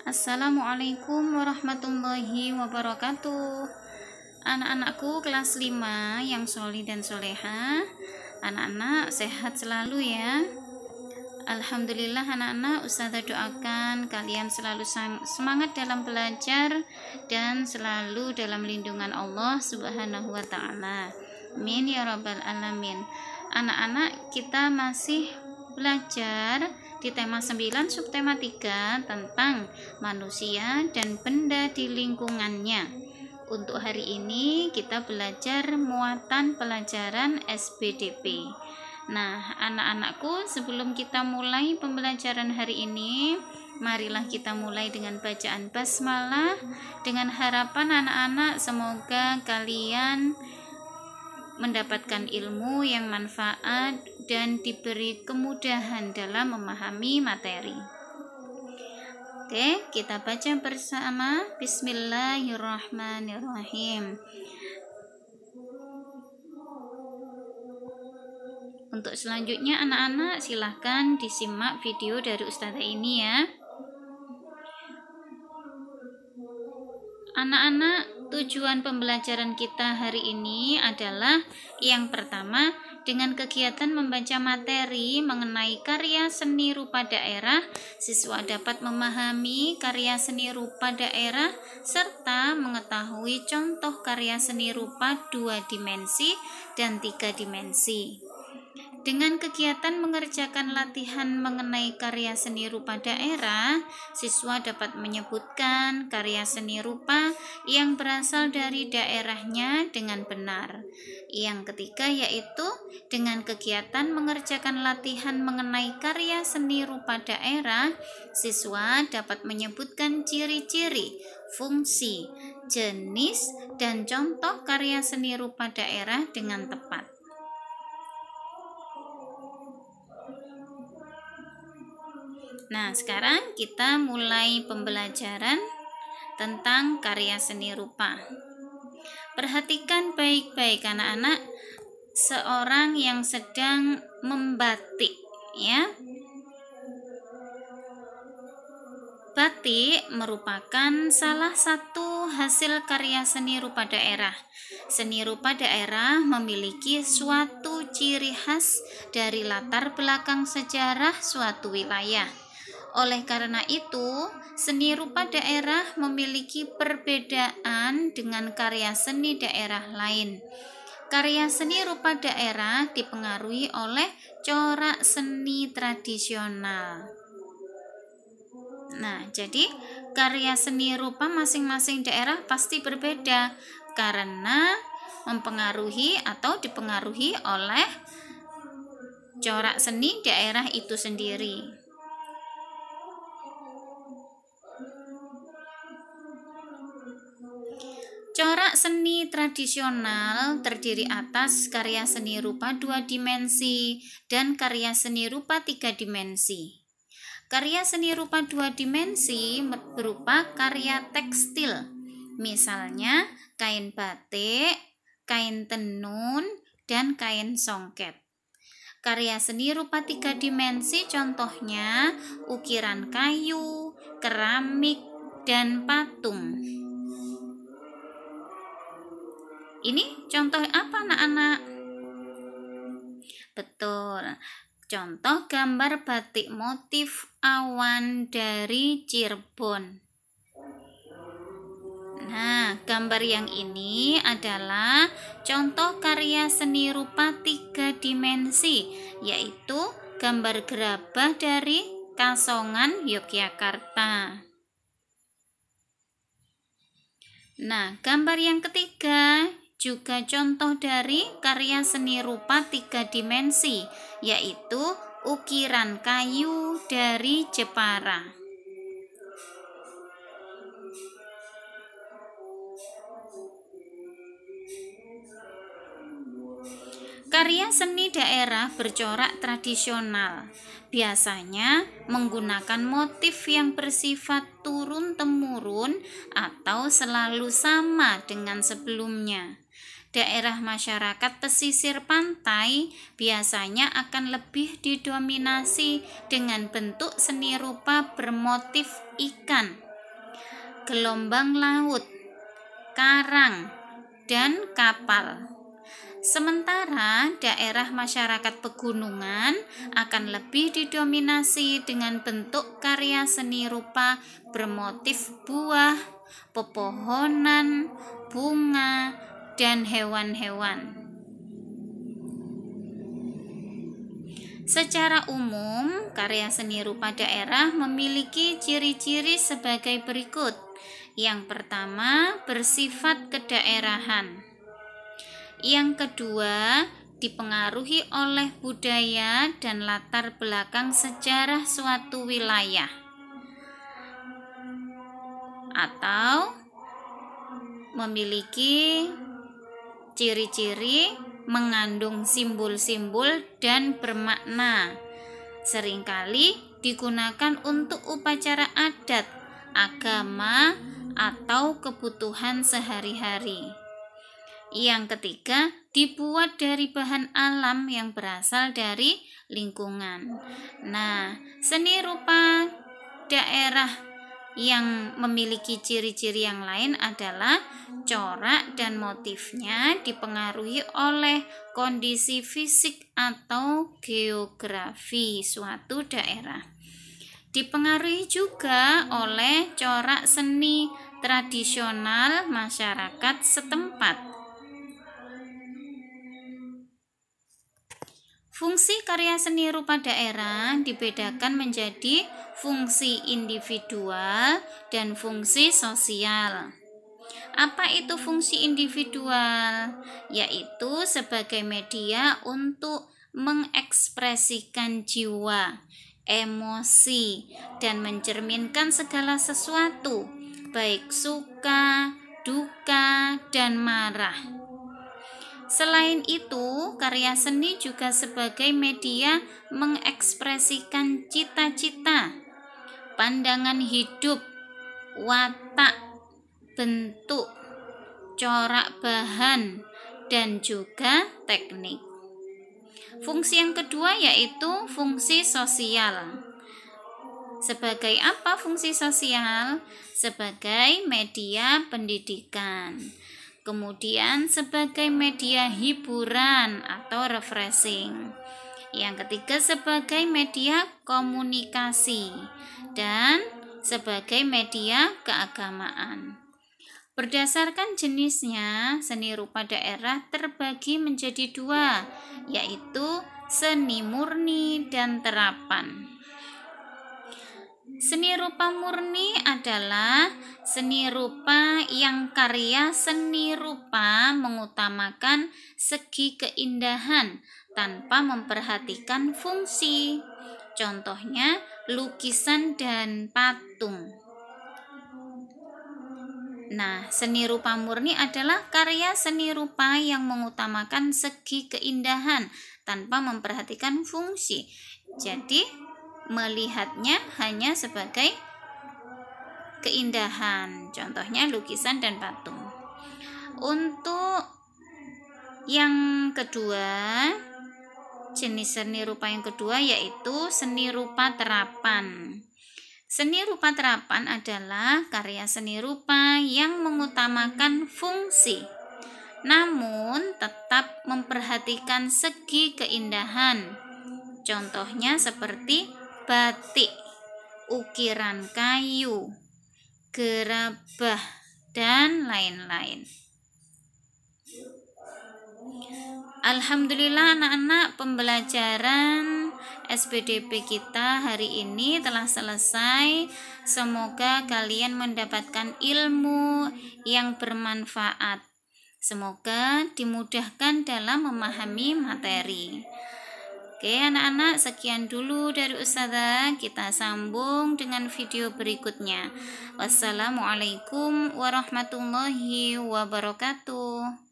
Assalamualaikum warahmatullahi wabarakatuh. Anak-anakku kelas 5 yang sholih dan soleha, anak-anak sehat selalu ya. Alhamdulillah anak-anak, Ustazah doakan kalian selalu semangat dalam belajar dan selalu dalam lindungan Allah Subhanahu wa ta'ala. Amin ya rabbal alamin. Anak-anak, kita masih belajar di tema 9 subtema 3 tentang manusia dan benda di lingkungannya. Untuk hari ini kita belajar muatan pelajaran SBDP. Nah, anak-anakku, sebelum kita mulai pembelajaran hari ini, marilah kita mulai dengan bacaan basmalah dengan harapan anak-anak semoga kalian mendapatkan ilmu yang manfaat dan diberi kemudahan dalam memahami materi. Oke, kita baca bersama. Bismillahirrahmanirrahim. Untuk selanjutnya anak-anak silahkan disimak video dari Ustazah ini ya. Anak-anak, tujuan pembelajaran kita hari ini adalah yang pertama, dengan kegiatan membaca materi mengenai karya seni rupa daerah, siswa dapat memahami karya seni rupa daerah serta mengetahui contoh karya seni rupa 2 dimensi dan 3 dimensi. Dengan kegiatan mengerjakan latihan mengenai karya seni rupa daerah, siswa dapat menyebutkan karya seni rupa yang berasal dari daerahnya dengan benar. Yang ketiga yaitu dengan kegiatan mengerjakan latihan mengenai karya seni rupa daerah, siswa dapat menyebutkan ciri-ciri, fungsi, jenis, dan contoh karya seni rupa daerah dengan tepat. Nah, sekarang kita mulai pembelajaran tentang karya seni rupa. Perhatikan baik-baik anak-anak, seorang yang sedang membatik ya. Batik merupakan salah satu hasil karya seni rupa daerah. Seni rupa daerah memiliki suatu ciri khas dari latar belakang sejarah suatu wilayah. Oleh karena itu, seni rupa daerah memiliki perbedaan dengan karya seni daerah lain. Karya seni rupa daerah dipengaruhi oleh corak seni tradisional. Nah, jadi karya seni rupa masing-masing daerah pasti berbeda karena mempengaruhi atau dipengaruhi oleh corak seni daerah itu sendiri. Corak seni tradisional terdiri atas karya seni rupa 2 dimensi dan karya seni rupa 3 dimensi. Karya seni rupa 2 dimensi berupa karya tekstil, misalnya kain batik, kain tenun, dan kain songket. Karya seni rupa 3 dimensi contohnya ukiran kayu, keramik, dan patung. Ini contoh apa anak-anak? Betul, contoh gambar batik motif awan dari Cirebon. Nah, gambar yang ini adalah contoh karya seni rupa 3 dimensi, yaitu gambar gerabah dari Kasongan, Yogyakarta. Nah, gambar yang ketiga juga contoh dari karya seni rupa 3 dimensi, yaitu ukiran kayu dari Jepara. Karya seni daerah bercorak tradisional, biasanya menggunakan motif yang bersifat turun-temurun atau selalu sama dengan sebelumnya. Daerah masyarakat pesisir pantai biasanya akan lebih didominasi dengan bentuk seni rupa bermotif ikan gelombang laut, karang, dan kapal. Sementara daerah masyarakat pegunungan akan lebih didominasi dengan bentuk karya seni rupa bermotif buah, pepohonan, bunga, dan hewan-hewan. Secara umum, karya seni rupa daerah memiliki ciri-ciri sebagai berikut. Yang pertama, bersifat kedaerahan. Yang kedua, dipengaruhi oleh budaya dan latar belakang sejarah suatu wilayah. Atau memiliki ciri-ciri mengandung simbol-simbol dan bermakna. Seringkali digunakan untuk upacara adat, agama, atau kebutuhan sehari-hari. Yang ketiga, dibuat dari bahan alam yang berasal dari lingkungan. Nah, seni rupa daerah yang memiliki ciri-ciri yang lain adalah corak dan motifnya dipengaruhi oleh kondisi fisik atau geografi suatu daerah. Dipengaruhi juga oleh corak seni tradisional masyarakat setempat. Fungsi karya seni rupa daerah dibedakan menjadi fungsi individual dan fungsi sosial. Apa itu fungsi individual? Yaitu sebagai media untuk mengekspresikan jiwa, emosi, dan mencerminkan segala sesuatu, baik suka, duka, dan marah. Selain itu, karya seni juga sebagai media mengekspresikan cita-cita, pandangan hidup, watak, bentuk, corak bahan, dan juga teknik. Fungsi yang kedua yaitu fungsi sosial. Sebagai apa fungsi sosial? Sebagai media pendidikan. Kemudian sebagai media hiburan atau refreshing. Yang ketiga sebagai media komunikasi dan sebagai media keagamaan. Berdasarkan jenisnya, seni rupa daerah terbagi menjadi dua, yaitu seni murni dan terapan. Seni rupa murni adalah seni rupa yang karya seni rupa mengutamakan segi keindahan tanpa memperhatikan fungsi. Contohnya lukisan dan patung. Nah, seni rupa murni adalah karya seni rupa yang mengutamakan segi keindahan tanpa memperhatikan fungsi. Jadi melihatnya hanya sebagai keindahan, contohnya lukisan dan patung. Untuk yang kedua, jenis seni rupa yang kedua yaitu seni rupa terapan. Seni rupa terapan adalah karya seni rupa yang mengutamakan fungsi, namun tetap memperhatikan segi keindahan. Contohnya seperti batik, ukiran kayu, gerabah, dan lain-lain. Alhamdulillah anak-anak, pembelajaran SPDP kita hari ini telah selesai. Semoga kalian mendapatkan ilmu yang bermanfaat. Semoga dimudahkan dalam memahami materi. Oke anak-anak, sekian dulu dari Ustazah. Kita sambung dengan video berikutnya. Wassalamualaikum warahmatullahi wabarakatuh.